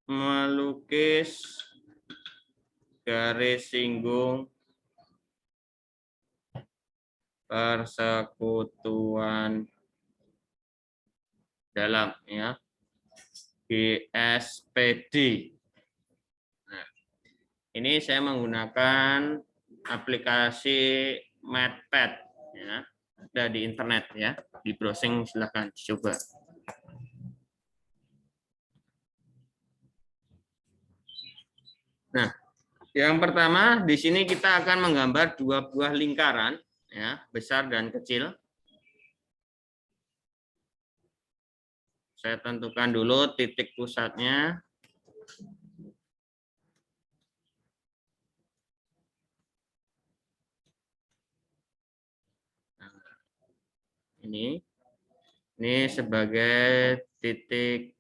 melukis garis singgung persekutuan dalam, ya, GSPD. Nah, ini saya menggunakan aplikasi Matpad, ya, ada di internet, ya, di browsing silahkan coba. Nah, yang pertama di sini kita akan menggambar dua buah lingkaran, ya, besar dan kecil. Saya tentukan dulu titik pusatnya. Nah, ini sebagai titik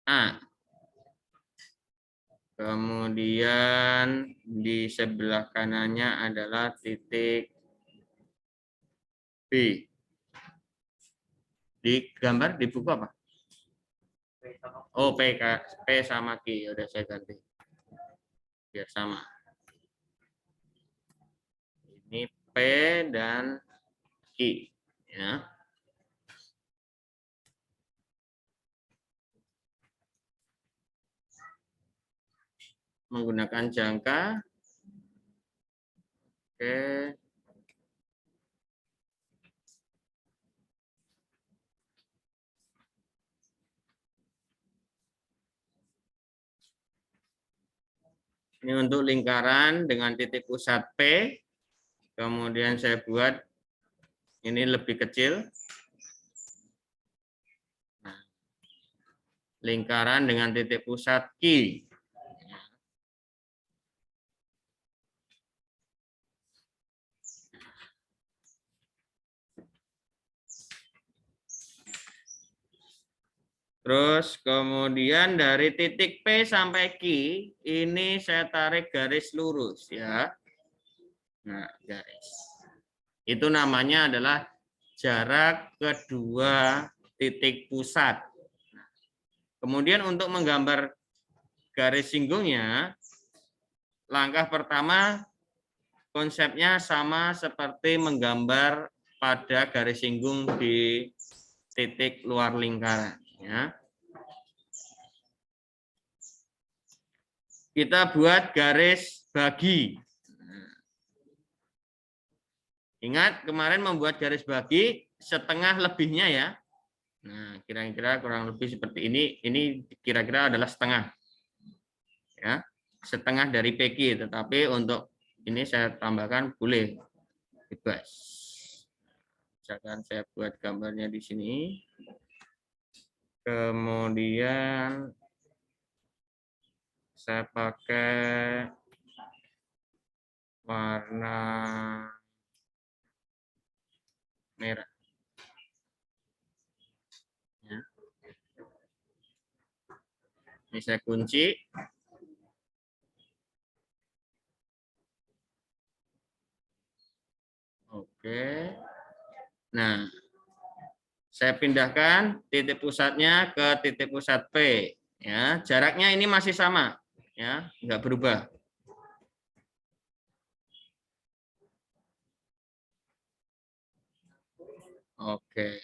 A. Kemudian di sebelah kanannya adalah titik B. Di gambar di buku apa? Oh, P sama Q. Udah saya ganti. Biar sama. Ini P dan Q, ya. Menggunakan jangka. Oke. Ini untuk lingkaran dengan titik pusat P. Kemudian saya buat ini lebih kecil. Nah, lingkaran dengan titik pusat Q. Terus kemudian dari titik P sampai Q ini saya tarik garis lurus, ya. Nah, garis. Itu namanya adalah jarak kedua titik pusat. Kemudian untuk menggambar garis singgungnya, langkah pertama konsepnya sama seperti menggambar pada garis singgung di titik luar lingkaran, ya. Kita buat garis bagi. Ingat kemarin membuat garis bagi setengah lebihnya, ya. Nah, kira-kira kurang lebih seperti ini. Ini kira-kira adalah setengah, ya, setengah dari PQ. Tetapi untuk ini saya tambahkan boleh bebas. Misalkan saya buat gambarnya di sini. Kemudian saya pakai warna merah. Ya. Ini saya kunci. Oke. Nah, saya pindahkan titik pusatnya ke titik pusat P. Ya, jaraknya ini masih sama, ya, nggak berubah. Oke,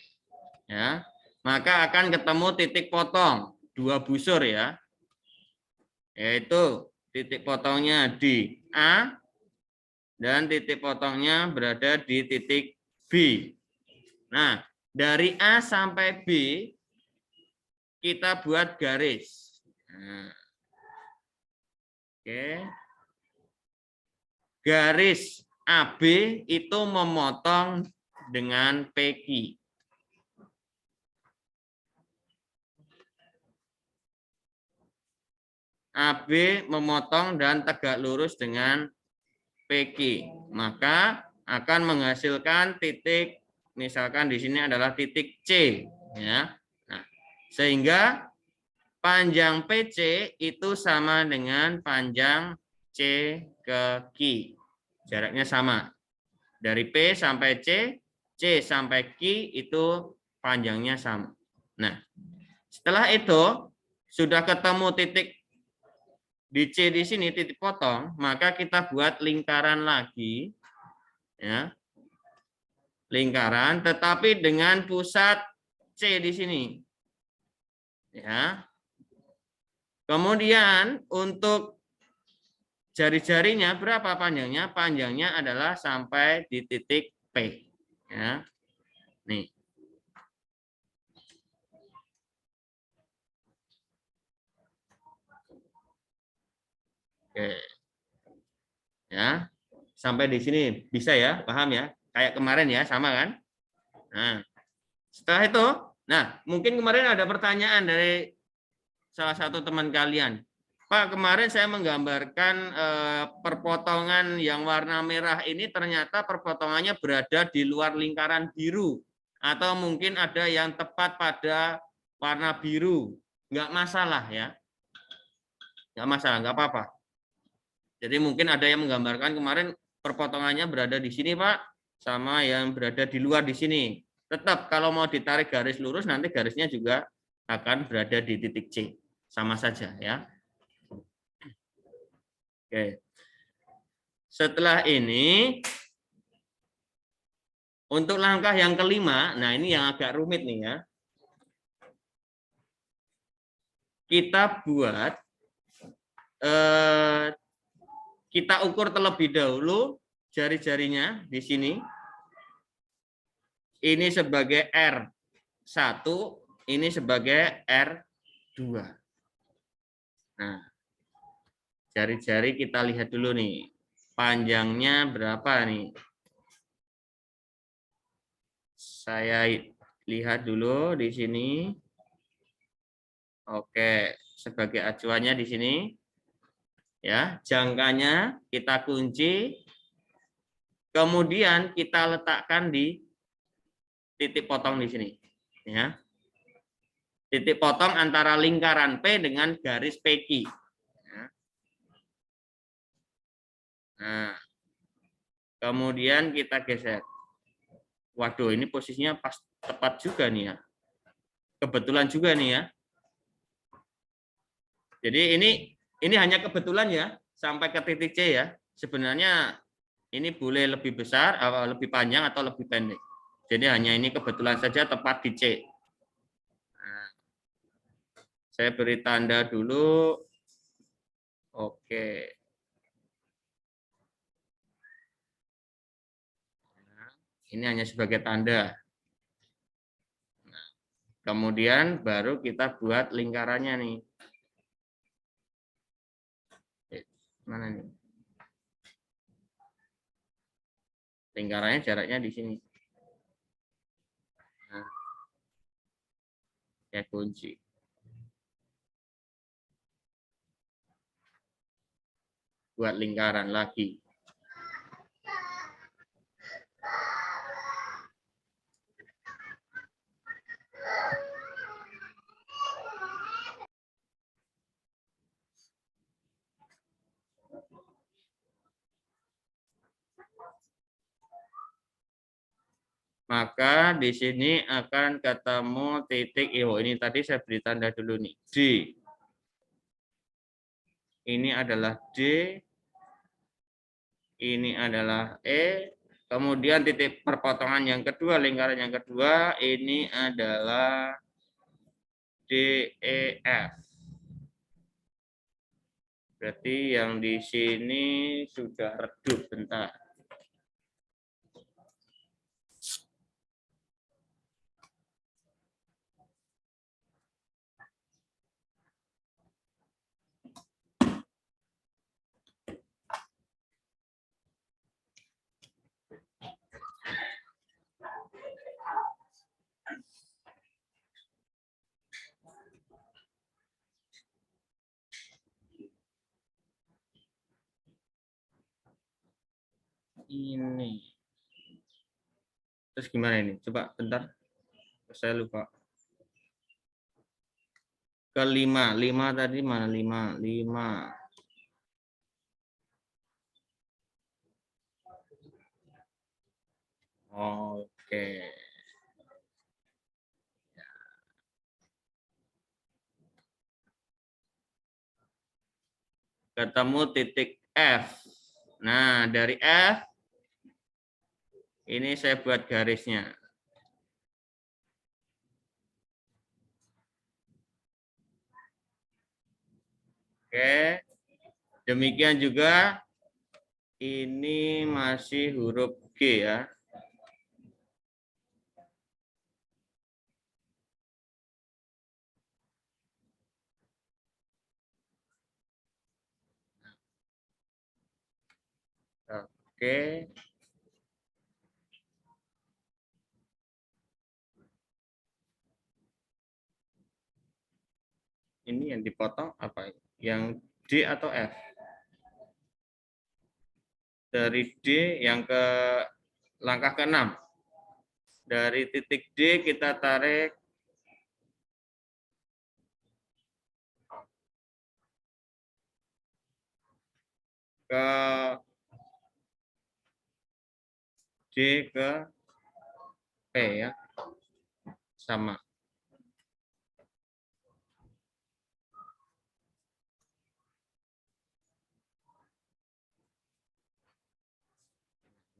ya, maka akan ketemu titik potong dua busur, ya, yaitu titik potongnya di A dan titik potongnya berada di titik B. Nah, dari A sampai B kita buat garis. Nah, oke. Garis AB itu memotong dengan PQ. AB memotong dan tegak lurus dengan PQ. Maka akan menghasilkan titik, misalkan di sini adalah titik C, ya. Nah, sehingga panjang PC itu sama dengan panjang C ke Q. Jaraknya sama. Dari P sampai C, C sampai Q itu panjangnya sama. Nah, setelah itu Sudah ketemu titik di C di sini, titik potong, maka kita buat lingkaran lagi, ya, lingkaran, tetapi dengan pusat C di sini, ya. Kemudian untuk jari-jarinya berapa panjangnya? Panjangnya adalah sampai di titik P, ya. Nih. Oke. Ya. Sampai di sini bisa ya, paham ya? Kayak kemarin ya, sama kan? Nah, setelah itu, nah, mungkin kemarin ada pertanyaan dari salah satu teman kalian. Pak, kemarin saya menggambarkan perpotongan yang warna merah ini ternyata perpotongannya berada di luar lingkaran biru. Atau mungkin ada yang tepat pada warna biru. Nggak masalah ya. Nggak masalah, nggak apa-apa. Jadi mungkin ada yang menggambarkan kemarin perpotongannya berada di sini, Pak, sama yang berada di luar di sini. Tetap kalau mau ditarik garis lurus, nanti garisnya juga akan berada di titik C. Sama saja ya. Oke. Setelah ini, untuk langkah yang kelima, nah ini yang agak rumit nih ya. Kita buat, kita ukur terlebih dahulu jari-jarinya di sini. Ini sebagai R1, ini sebagai R2. Nah, jari-jari kita lihat dulu nih. Panjangnya berapa nih? Saya lihat dulu di sini. Oke, sebagai acuannya di sini. Ya, jangkanya kita kunci. Kemudian kita letakkan di titik potong di sini. Ya. Titik potong antara lingkaran P dengan garis PQ. Nah, kemudian kita geser. Waduh, ini posisinya pas tepat juga nih ya. Kebetulan juga nih ya. Jadi ini hanya kebetulan ya sampai ke titik C ya. Sebenarnya ini boleh lebih besar, lebih panjang atau lebih pendek. Jadi hanya ini kebetulan saja tepat di C. Nah, saya beri tanda dulu. Oke. Ini hanya sebagai tanda. Nah, kemudian baru kita buat lingkarannya nih. Mana nih? Lingkarannya jaraknya di sini. Nah, ya kunci. Buat lingkaran lagi. Maka di sini akan ketemu titik, ini tadi saya beri tanda dulu nih, D. Ini adalah D, ini adalah E, kemudian titik perpotongan yang kedua, lingkaran yang kedua, ini adalah DEF. Berarti yang di sini sudah redup, bentar. Ini. Terus gimana ini? Coba bentar. Saya lupa. Kelima, 5 tadi mana 5? 5. Oke. ketemu titik F. Nah, dari F ini saya buat garisnya. Oke. Demikian juga ini masih huruf G ya. Oke. Ini yang dipotong apa? Yang D atau F? Dari D yang ke langkah ke-6. Dari titik D kita tarik ke D ke P ya. Sama.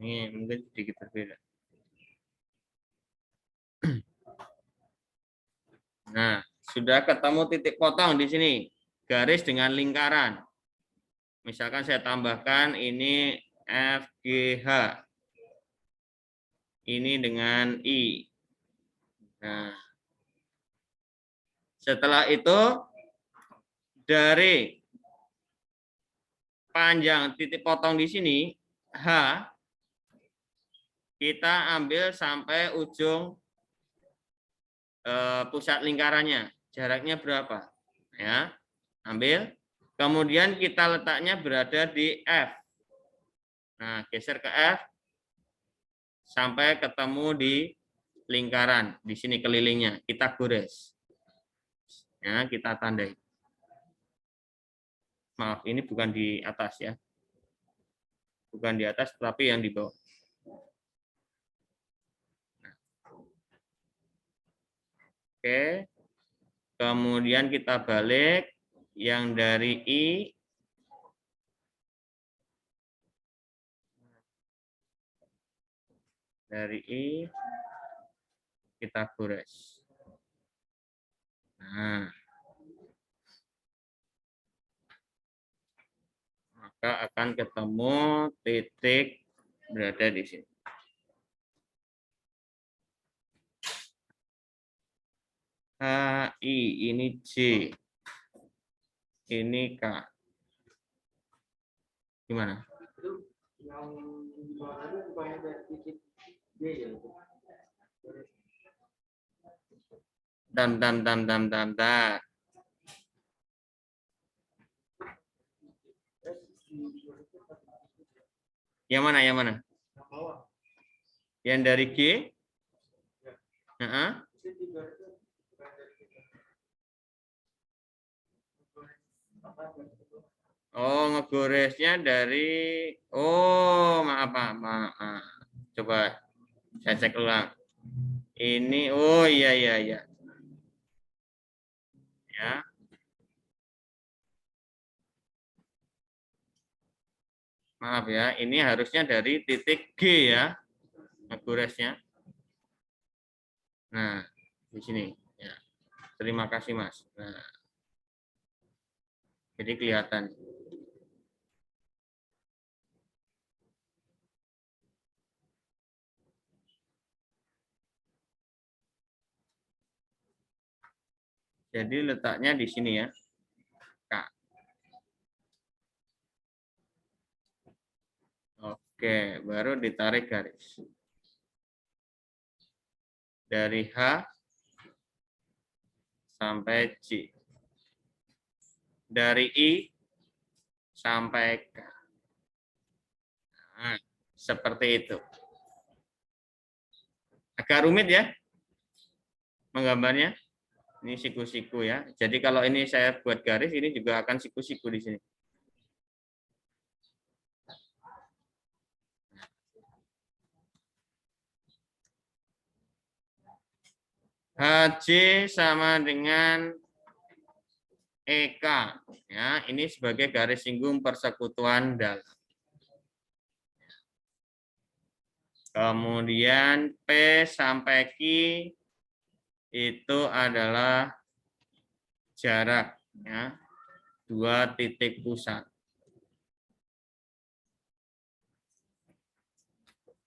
Ini mungkin sedikit berbeda. Nah, sudah ketemu titik potong di sini. Garis dengan lingkaran. Misalkan saya tambahkan ini FGH. Ini dengan I. Nah, setelah itu dari panjang titik potong di sini, H, kita ambil sampai ujung pusat lingkarannya. Jaraknya berapa? Ya, ambil. Kemudian kita letaknya berada di F. Nah, geser ke F sampai ketemu di lingkaran. Di sini kelilingnya. Kita gores. Ya, kita tandai. Maaf, ini bukan di atas ya. Bukan di atas, tapi yang di bawah. Oke. Kemudian kita balik yang dari I kita gores. Nah, maka akan ketemu titik berada di sini. HI ini J. Ini K. Gimana? Tam. Yang mana? Yang mana? Yang dari G? Oh, ngegoresnya dari maaf. Coba saya cek ulang. Ini iya. Ya. Maaf ya, ini harusnya dari titik G ya. Ngegoresnya. Nah, di sini ya. Terima kasih, Mas. Nah, jadi kelihatan. Jadi letaknya di sini ya. K. Oke, baru ditarik garis. Dari H sampai J. Dari I sampai K. Nah, seperti itu. Agak rumit ya menggambarnya. Ini siku-siku ya. Jadi kalau ini saya buat garis, ini juga akan siku-siku di sini. HJ sama dengan EK. Ya, ini sebagai garis singgung persekutuan dalam. Kemudian P sampai Q itu adalah jarak, ya, 2 titik pusat.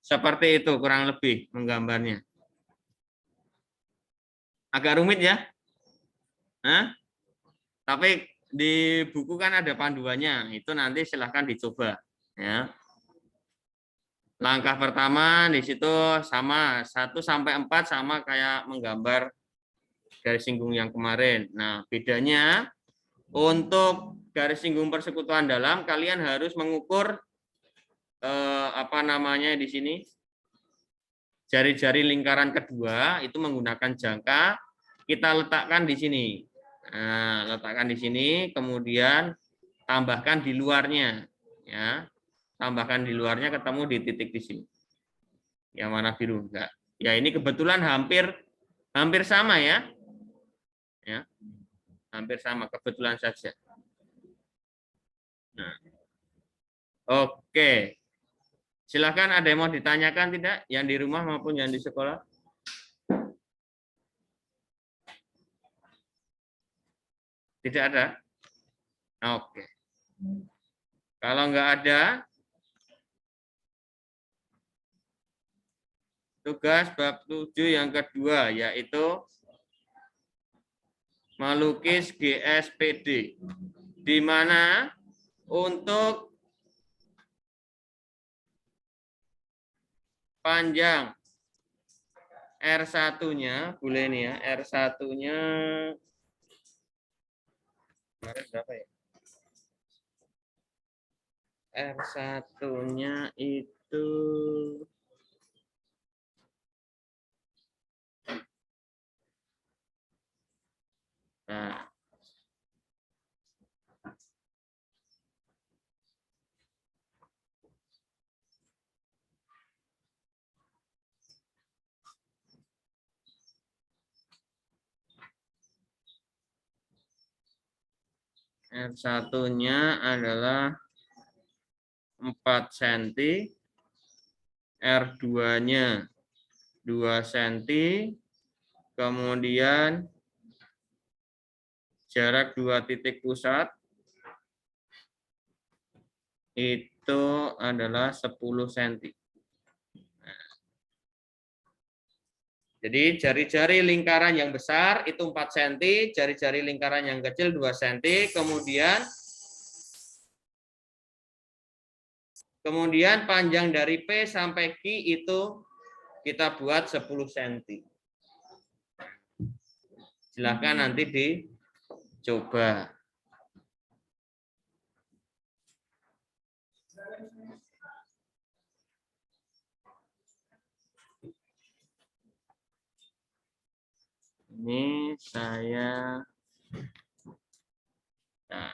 Seperti itu kurang lebih menggambarnya. Agak rumit ya? Hah? Tapi di buku kan ada panduannya, itu nanti silahkan dicoba. Ya. Langkah pertama di situ sama 1 sampai 4 sama kayak menggambar garis singgung yang kemarin. Nah, bedanya untuk garis singgung persekutuan dalam kalian harus mengukur apa namanya di sini jari-jari lingkaran kedua itu menggunakan jangka kita letakkan di sini. Nah, letakkan di sini, kemudian tambahkan di luarnya, ya. Tambahkan di luarnya ketemu di titik di sini. Yang mana biru enggak? Ya ini kebetulan hampir sama ya. Ya. Hampir sama, kebetulan saja. Nah. Oke. Silakan ada yang mau ditanyakan tidak? Yang di rumah maupun yang di sekolah? Tidak ada? Oke. Kalau nggak ada, tugas bab 7 yang kedua, yaitu melukis GSPD. Di mana untuk panjang R1-nya, boleh nih ya, R1-nya kemarin berapa ya? R1-nya itu nah, R1-nya adalah 4 cm, R2-nya 2 cm, kemudian jarak 2 titik pusat itu adalah 10 cm. Jadi jari-jari lingkaran yang besar itu 4 cm, jari-jari lingkaran yang kecil 2 cm, kemudian panjang dari P sampai Q itu kita buat 10 cm. Silakan nanti dicoba. Ini saya nah,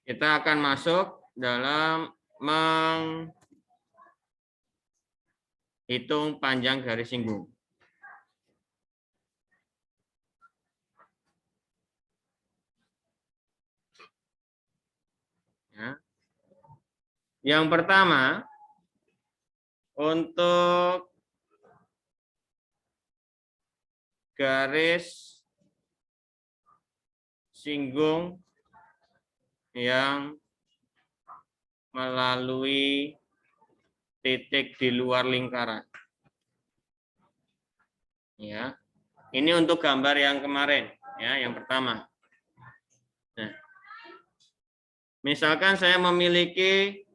kita akan masuk dalam menghitung panjang garis singgung. Ya. Yang pertama, untuk garis singgung yang melalui titik di luar lingkaran. Ya. Ini untuk gambar yang kemarin, ya, yang pertama. Nah, misalkan saya memiliki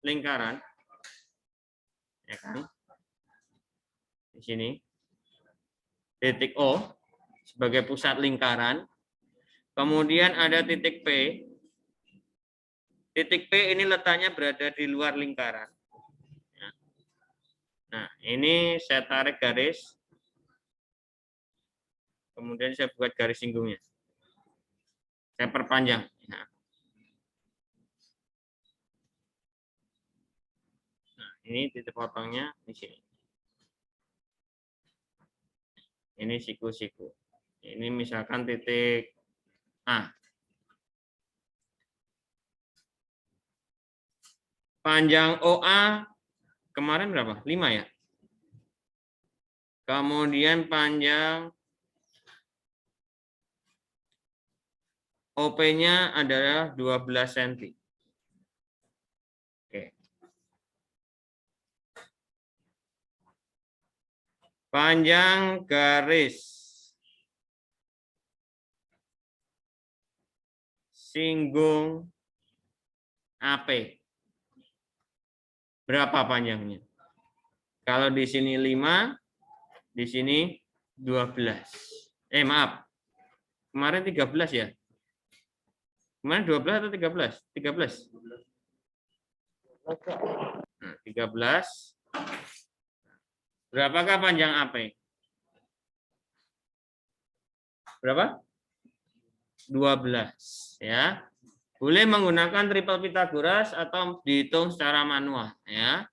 lingkaran, ya kan? Di sini titik O sebagai pusat lingkaran, kemudian ada titik P. Titik P ini letaknya berada di luar lingkaran. Nah, ini saya tarik garis, kemudian saya buat garis singgungnya. Saya perpanjang. Nah, ini titik potongnya di sini. Ini siku-siku. Ini misalkan titik A. Panjang OA kemarin berapa? 5 ya? Kemudian panjang OP-nya adalah 12 cm. Oke. Panjang garis singgung AP. Berapa panjangnya? Kalau di sini 5, di sini 12. Maaf. Kemarin 13 ya? Kemarin 12 atau 13? 13. Nah, 13. Berapakah panjang AP? Berapa? 12, ya. Boleh menggunakan triple Pythagoras atau dihitung secara manual, ya.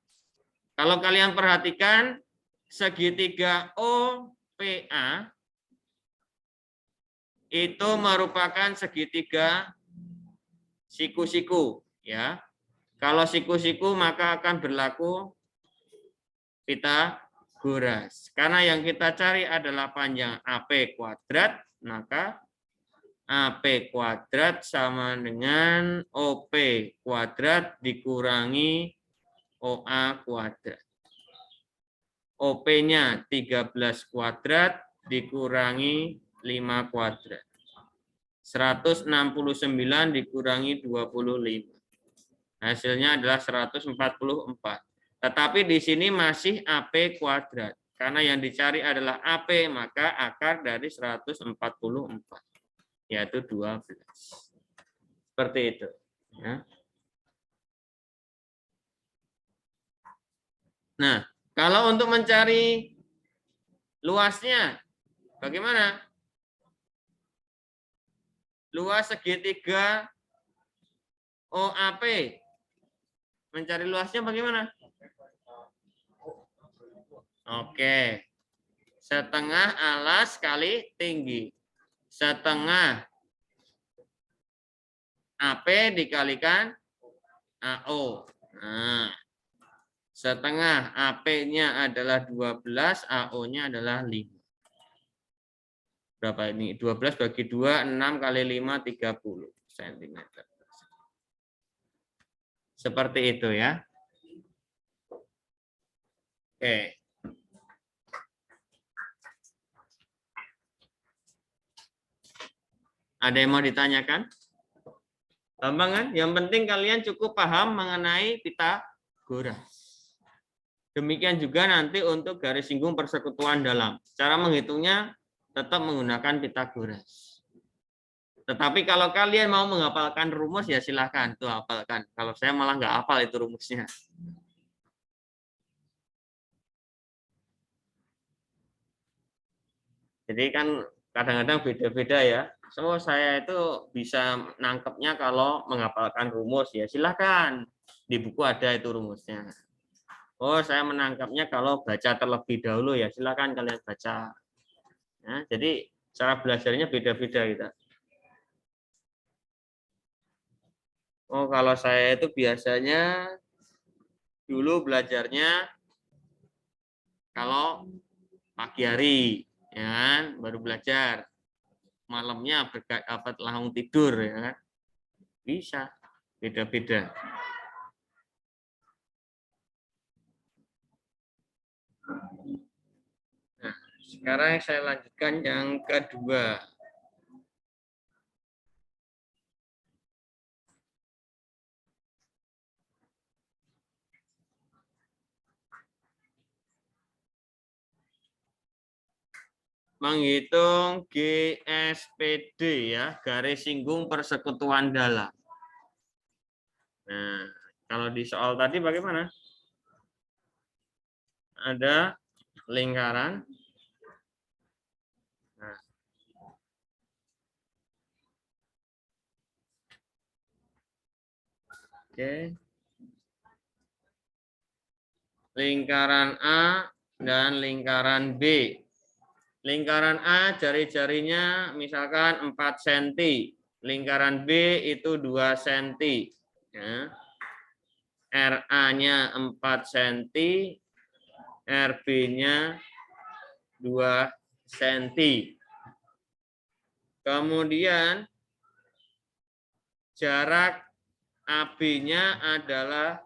Kalau kalian perhatikan segitiga OPA itu merupakan segitiga siku-siku, ya. Kalau siku-siku maka akan berlaku Pythagoras. Karena yang kita cari adalah panjang AP kuadrat, maka AP kuadrat sama dengan OP kuadrat dikurangi OA kuadrat. OP-nya 13 kuadrat dikurangi 5 kuadrat. 169 dikurangi 25. Hasilnya adalah 144. Tetapi di sini masih AP kuadrat. Karena yang dicari adalah AP, maka akar dari 144. Yaitu 12. Seperti itu. Ya. Nah, kalau untuk mencari luasnya, bagaimana? Luas segitiga OAP. Mencari luasnya bagaimana? Oke. Setengah alas kali tinggi. Setengah AP dikalikan AO. Nah, setengah AP-nya adalah 12, AO-nya adalah 5. Berapa ini? 12 bagi 2, 6 kali 5, 30 cm. Seperti itu ya. Oke. Ada yang mau ditanyakan? Gampang kan? Yang penting kalian cukup paham mengenai Pythagoras. Demikian juga nanti untuk garis singgung persekutuan dalam. Cara menghitungnya tetap menggunakan Pythagoras. Tetapi kalau kalian mau menghafalkan rumus ya silahkan tuh hafalkan. Kalau saya malah nggak hafal itu rumusnya. Jadi kan kadang-kadang beda-beda ya. So saya itu bisa nangkepnya kalau menghafalkan rumus ya silahkan. Di buku ada itu rumusnya. Oh saya menangkapnya kalau baca terlebih dahulu ya silahkan kalian baca. Ya, jadi cara belajarnya beda-beda kita. Oh kalau saya itu biasanya dulu belajarnya kalau pagi hari, ya kan, baru belajar. Malamnya langsung tidur, ya kan. Bisa, beda-beda. Sekarang saya lanjutkan yang kedua. Menghitung GSPD ya, garis singgung persekutuan dalam. Nah, kalau di soal tadi bagaimana? Ada lingkaran. Nah, oke. Lingkaran A dan lingkaran B. Lingkaran A jari-jarinya misalkan 4 cm. Lingkaran B itu 2 cm. Ya. RA-nya 4 cm, RB-nya 2 cm. Kemudian jarak AB-nya adalah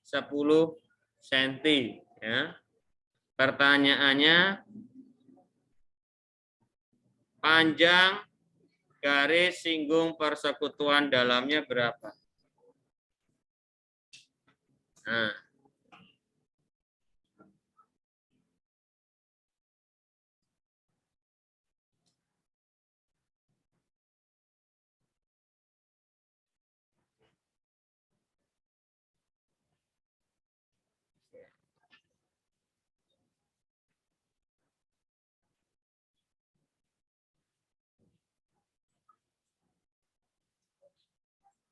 10 cm. Ya. Pertanyaannya, panjang garis singgung persekutuan dalamnya berapa? Nah,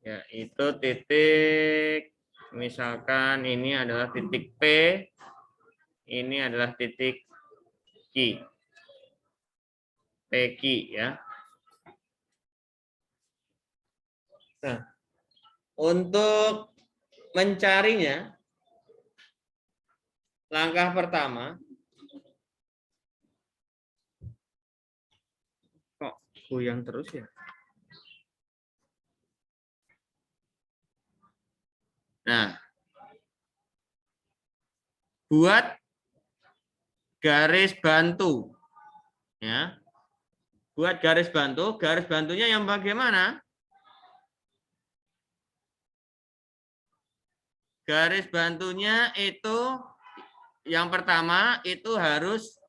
ya, itu titik, misalkan ini adalah titik P, ini adalah titik Q, PQ ya. Nah, untuk mencarinya, langkah pertama, kok goyang terus ya? Nah, buat garis bantu. Ya. Buat garis bantunya yang bagaimana? Garis bantunya itu yang pertama itu harus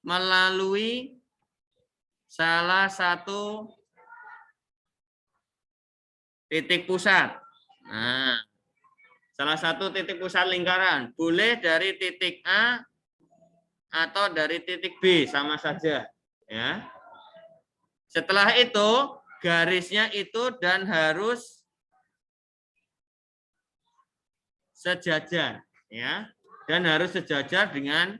melalui salah satu titik pusat. Nah, salah satu titik pusat lingkaran. Boleh dari titik A atau dari titik B, sama saja. Ya. Setelah itu, garisnya itu dan harus sejajar. Ya. Dan harus sejajar dengan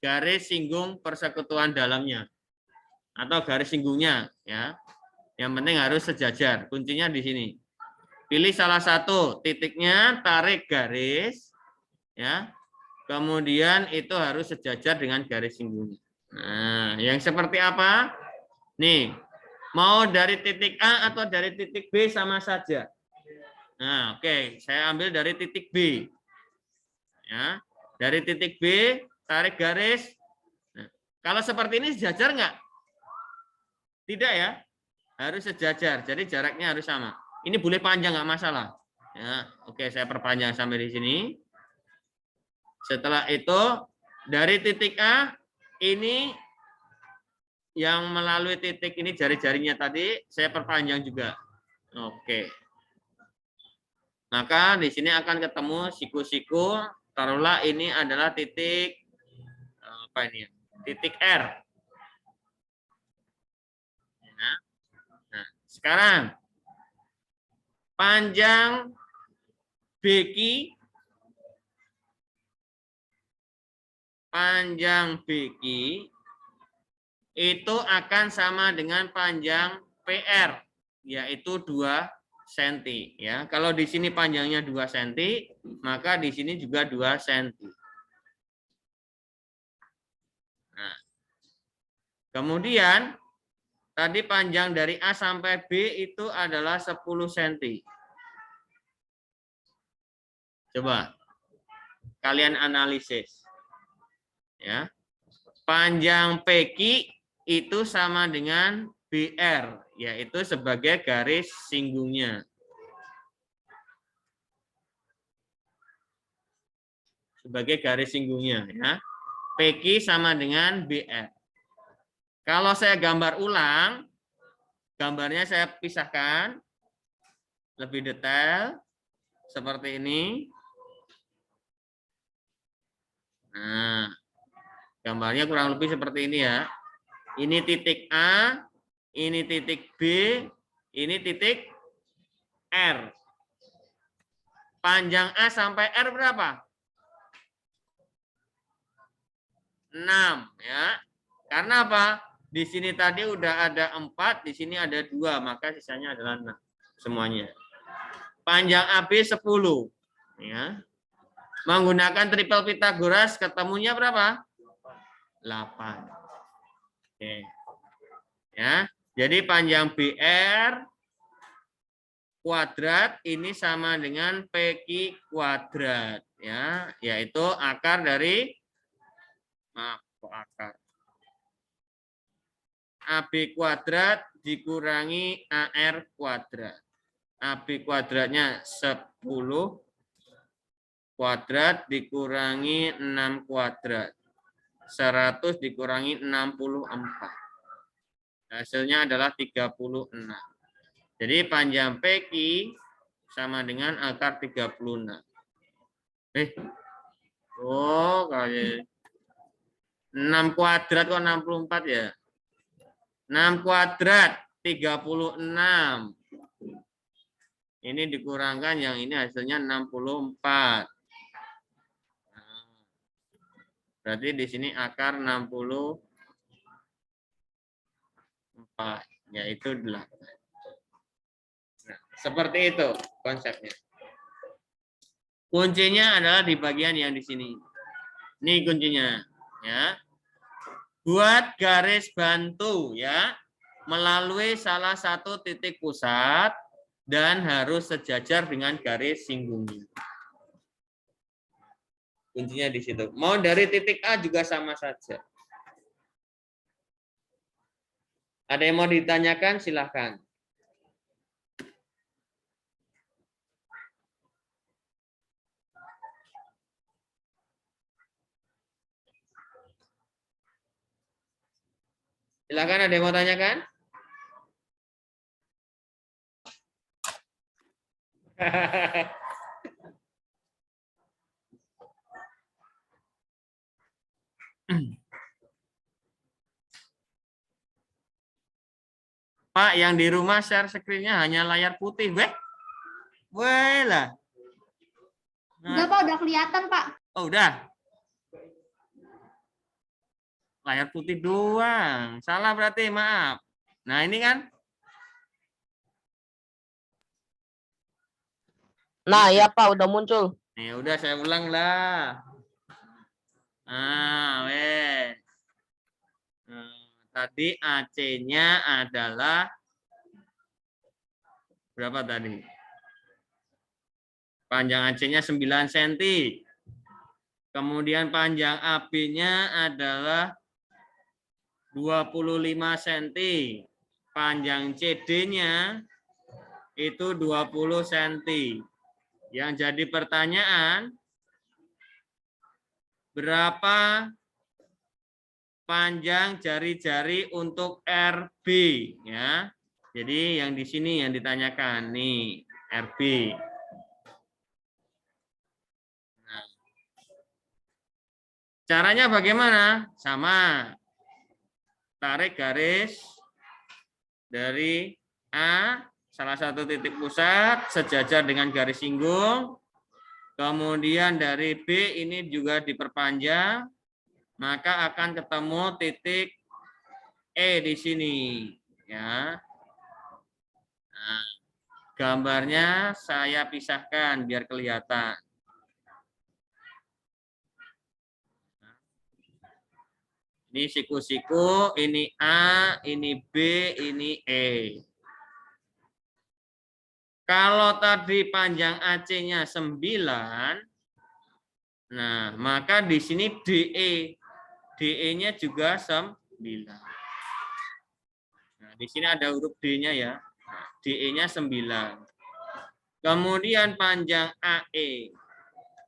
garis singgung persekutuan dalamnya. Atau garis singgungnya. Ya. Yang penting harus sejajar. Kuncinya di sini. Pilih salah satu titiknya, tarik garis, ya. Kemudian itu harus sejajar dengan garis singgungnya. Nah, yang seperti apa? Nih, mau dari titik A atau dari titik B sama saja. Nah, oke, saya ambil dari titik B. Ya, dari titik B, tarik garis. Nah, kalau seperti ini sejajar nggak? Tidak ya, harus sejajar. Jadi jaraknya harus sama. Ini boleh panjang nggak masalah. Ya, oke, saya perpanjang sampai di sini. Setelah itu dari titik A ini yang melalui titik ini jari-jarinya tadi saya perpanjang juga. Oke. Maka di sini akan ketemu siku-siku. Taruhlah ini adalah titik apa ini? Titik R. Nah, sekarang panjang BQ itu akan sama dengan panjang PR, yaitu 2 cm. Ya. Kalau di sini panjangnya 2 cm, maka di sini juga 2 cm. Nah, kemudian tadi panjang dari A sampai B itu adalah 10 cm. Coba kalian analisis. Ya. Panjang PQ itu sama dengan BR, yaitu sebagai garis singgungnya. Sebagai garis singgungnya, ya. PQ sama dengan BR. Kalau saya gambar ulang, gambarnya saya pisahkan lebih detail seperti ini. Nah, gambarnya kurang lebih seperti ini ya. Ini titik A, ini titik B, ini titik R. Panjang A sampai R berapa? 6 ya. Karena apa? Di sini tadi udah ada 4, di sini ada 2, maka sisanya adalah 6 semuanya. Panjang AB 10 ya. Menggunakan triple Pythagoras ketemunya berapa? 8. Oke. Ya. Jadi panjang BR kuadrat ini sama dengan PQ kuadrat ya, yaitu akar dari akar AB kuadrat dikurangi AR kuadrat. AB kuadratnya 10 kuadrat dikurangi 6 kuadrat. 100 dikurangi 64. Hasilnya adalah 36. Jadi panjang PQ sama dengan akar 36. Oh, kali 6 kuadrat kok 64 ya? 6 kuadrat 36. Ini dikurangkan yang ini hasilnya 64. Berarti di sini akar 64, yaitu 8. Nah, seperti itu konsepnya. Kuncinya adalah di bagian yang di sini. Ini kuncinya, ya. Buat garis bantu ya, melalui salah satu titik pusat dan harus sejajar dengan garis singgungnya. Kuncinya di situ. Mau dari titik A juga sama saja. Ada yang mau ditanyakan? Silahkan. Silakan, ada yang mau tanyakan? Pak, yang di rumah share screen-nya hanya layar putih, weh? Weh lah. Udah Pak, udah kelihatan Pak. Oh, udah. Layar putih doang. Salah berarti, maaf. Nah, ini kan. Nah, ya Pak, udah muncul. Ya udah, saya ulang lah. Weh. Tadi AC-nya adalah berapa tadi? Panjang AC-nya 9 cm. Kemudian panjang AB-nya adalah 25 cm. Panjang CD-nya itu 20 cm. Yang jadi pertanyaan, berapa panjang jari-jari untuk RB ya? Jadi yang di sini yang ditanyakan nih, RB. Nah, caranya bagaimana? Sama. Tarik garis dari A, salah satu titik pusat, sejajar dengan garis singgung. Kemudian dari B ini juga diperpanjang, maka akan ketemu titik E di sini. Ya. Nah, gambarnya saya pisahkan biar kelihatan. Ini siku-siku, ini A, ini B, ini E. Kalau tadi panjang AC-nya 9, nah maka di sini DE. DE-nya juga 9. Nah, di sini ada huruf D-nya ya. Nah, DE-nya 9. Kemudian panjang AE.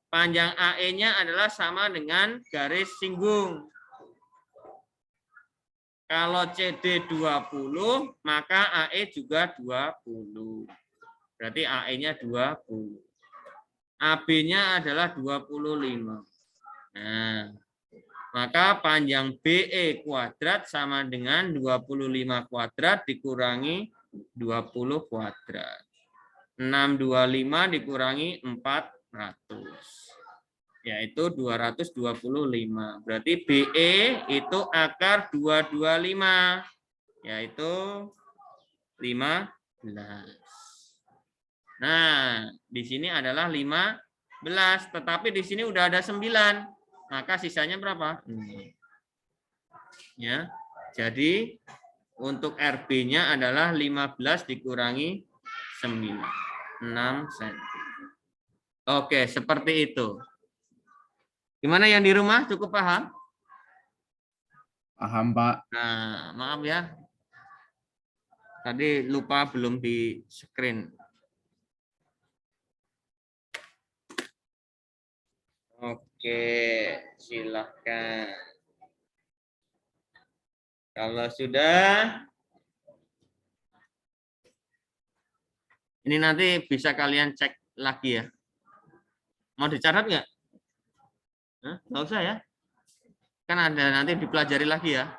Panjang AE-nya adalah sama dengan garis singgung. Kalau CD 20, maka AE juga 20. Berarti AE-nya 20. AB-nya adalah 25. Nah, maka panjang BE kuadrat sama dengan 25 kuadrat dikurangi 20 kuadrat. 625 dikurangi 400. Yaitu 225. Berarti BE itu akar 225. Yaitu 15. Nah, di sini adalah 15. Tetapi di sini udah ada 9. Maka sisanya berapa? Ya. Jadi untuk RB-nya adalah 15 dikurangi 9. 6 cm. Oke, seperti itu. Gimana yang di rumah? Cukup paham? Paham, Pak. Nah, maaf ya. Tadi lupa belum di screen. Oke, silahkan. Kalau sudah, ini nanti bisa kalian cek lagi ya. Mau dicatat nggak? Nggak usah ya. Kan ada nanti dipelajari lagi ya.